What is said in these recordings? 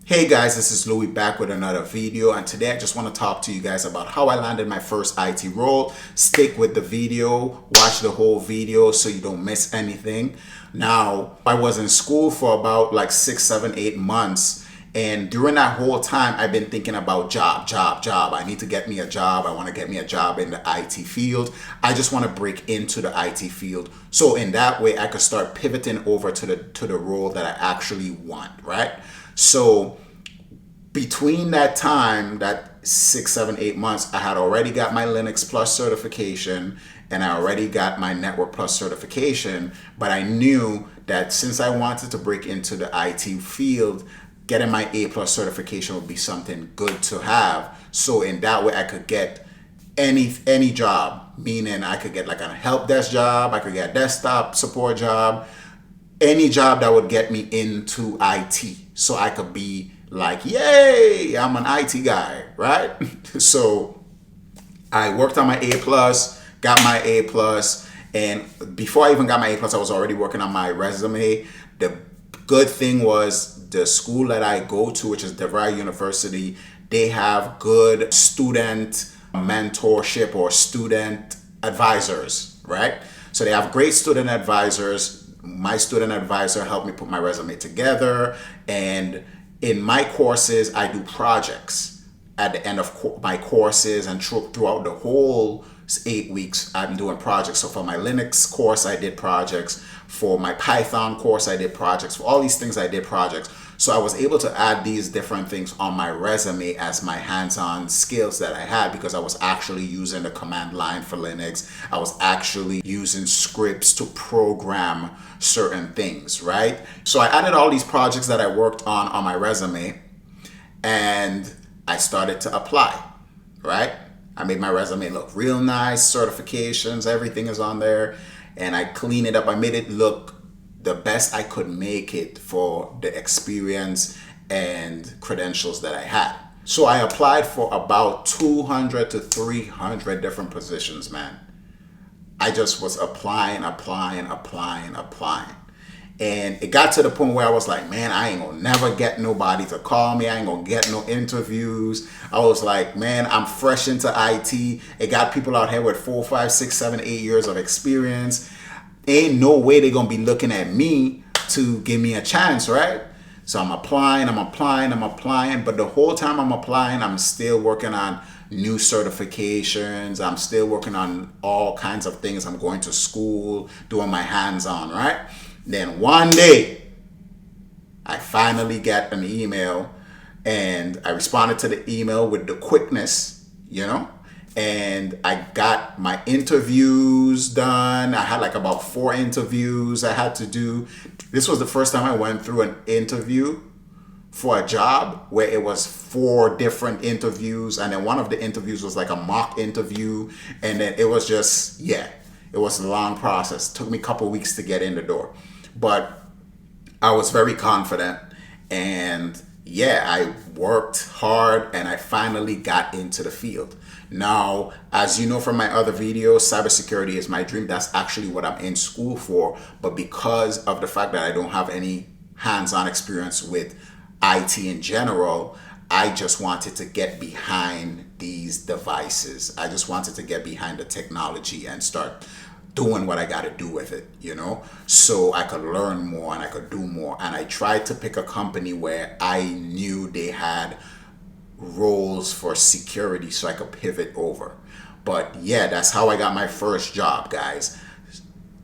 Hey guys, this is Louis back with another video, and today I just want to talk to you guys about how I landed my first IT role. Stick with the video, watch the whole video so you don't miss anything. Now, I was in school for about like 6, 7, 8 months, and during that whole time I've been thinking about job. I need to get me a job. I want to get me a job in the IT field. I just want to break into the IT field, so in that way I could start pivoting over to the role that I actually want, right? So between that time, that 6, 7, 8 months, I had already got my Linux Plus certification and I already got my Network Plus certification. But I knew that since I wanted to break into the IT field, getting my A Plus certification would be something good to have. So in that way, I could get any job, meaning I could get like a help desk job, I could get a desktop support job, any job that would get me into IT, so I could be like, yay, I'm an IT guy, right? So I worked on my A plus, got my A plus, and before I even got my A plus, I was already working on my resume. The good thing was the school that I go to, which is DeVry University, they have good student mentorship or student advisors, right? So they have great student advisors. My student advisor helped me put my resume together, and in my courses I do projects at the end of my courses, and throughout the whole 8 weeks I'm doing projects. So for my Linux course I did projects, for my Python course I did projects, for all these things I did projects. So I was able to add these different things on my resume as my hands-on skills that I had, because I was actually using the command line for Linux. I was actually using scripts to program certain things, right? So I added all these projects that I worked on my resume, and I started to apply, right? I made my resume look real nice, certifications, everything is on there, and I cleaned it up. I made it look the best I could make it for the experience and credentials that I had. So I applied for about 200 to 300 different positions, man. I just was applying. And it got to the point where I was like, man, I ain't gonna never get nobody to call me. I ain't gonna get no interviews. I was like, man, I'm fresh into IT. It got people out here with 4, 5, 6, 7, 8 years of experience. Ain't no way they're gonna be looking at me to give me a chance, right? So I'm applying, but the whole time I'm applying, I'm still working on new certifications. I'm still working on all kinds of things. I'm going to school, doing my hands-on, right? Then one day, I finally got an email, and I responded to the email with the quickness, and I got my interviews done. I had like about 4 interviews I had to do. This was the first time I went through an interview for a job where it was 4 different interviews, and then one of the interviews was like a mock interview, and then it was just, it was a long process. It took me a couple weeks to get in the door, but I was very confident, and I worked hard, and I finally got into the field. Now, as you know from my other videos, cybersecurity is my dream. That's actually what I'm in school for. But because of the fact that I don't have any hands-on experience with IT in general, I just wanted to get behind these devices. I just wanted to get behind the technology and start doing what I got to do with it, so I could learn more and I could do more. And I tried to pick a company where I knew they had roles for security so I could pivot over. But that's how I got my first job, guys.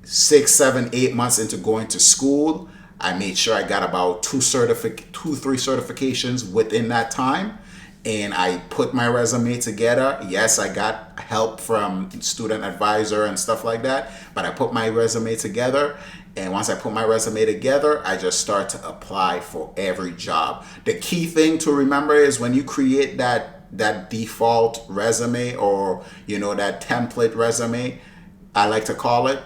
6, 7, 8 months into going to school, I made sure I got about 2, 3 certifications within that time. And I put my resume together. Yes, I got help from student advisor and stuff like that, but I put my resume together. And once I put my resume together, I just start to apply for every job. The key thing to remember is when you create that default resume, or that template resume, I like to call it,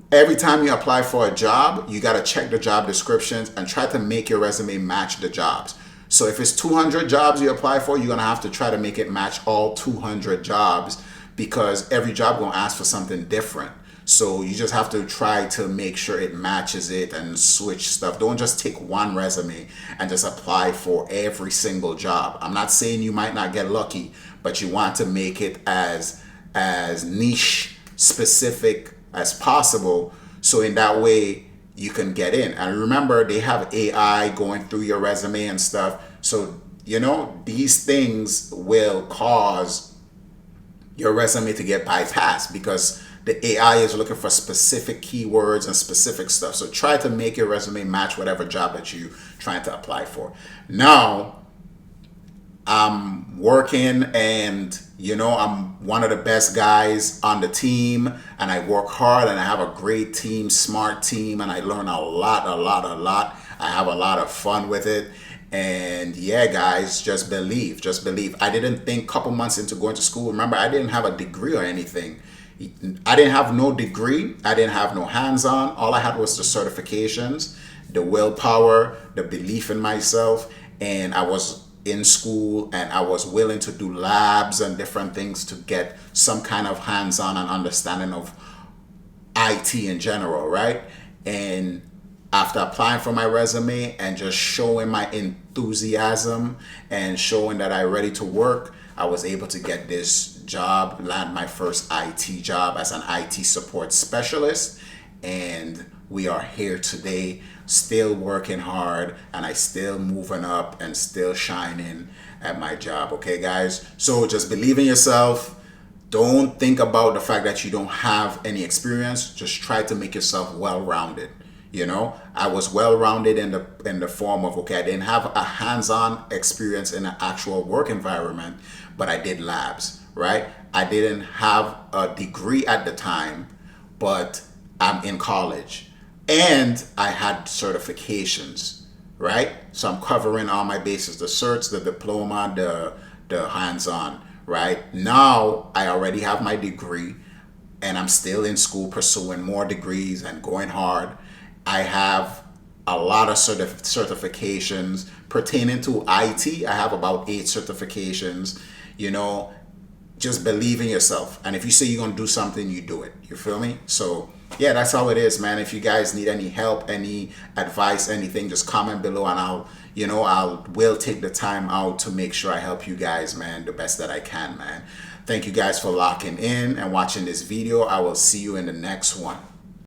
every time you apply for a job, you got to check the job descriptions and try to make your resume match the jobs. So if it's 200 jobs you apply for, you're going to have to try to make it match all 200 jobs, because every job going to ask for something different. So you just have to try to make sure it matches it and switch stuff. Don't just take one resume and just apply for every single job. I'm not saying you might not get lucky, but you want to make it as niche specific as possible, so in that way you can get in. And remember, they have AI going through your resume and stuff, so these things will cause your resume to get bypassed because the AI is looking for specific keywords and specific stuff. So try to make your resume match whatever job that you're trying to apply for. Now, I'm working and I'm one of the best guys on the team, and I work hard and I have a great team, smart team, and I learn a lot. I have a lot of fun with it. And yeah, guys, just believe. I didn't think a couple months into going to school, remember, I didn't have a degree or anything. I didn't have no degree. I didn't have no hands-on. All I had was the certifications, the willpower, the belief in myself, and I was in school and I was willing to do labs and different things to get some kind of hands-on and understanding of IT in general, right? And after applying for my resume and just showing my enthusiasm and showing that I'm ready to work, I was able to get this job, land my first IT job as an IT support specialist. And we are here today, still working hard, and I still moving up and still shining at my job. Okay, guys? So just believe in yourself. Don't think about the fact that you don't have any experience. Just try to make yourself well-rounded. I was well-rounded in the form of, okay, I didn't have a hands-on experience in an actual work environment, but I did labs, right? I didn't have a degree at the time, but I'm in college. And I had certifications, right? So I'm covering all my bases, the certs, the diploma, the hands-on, right? Now I already have my degree and I'm still in school pursuing more degrees and going hard. I have a lot of certifications pertaining to IT. I have about 8 certifications. Just believe in yourself. And if you say you're going to do something, you do it. You feel me? So yeah, that's how it is, man. If you guys need any help, any advice, anything, just comment below and I will take the time out to make sure I help you guys, man, the best that I can, man. Thank you guys for locking in and watching this video. I will see you in the next one.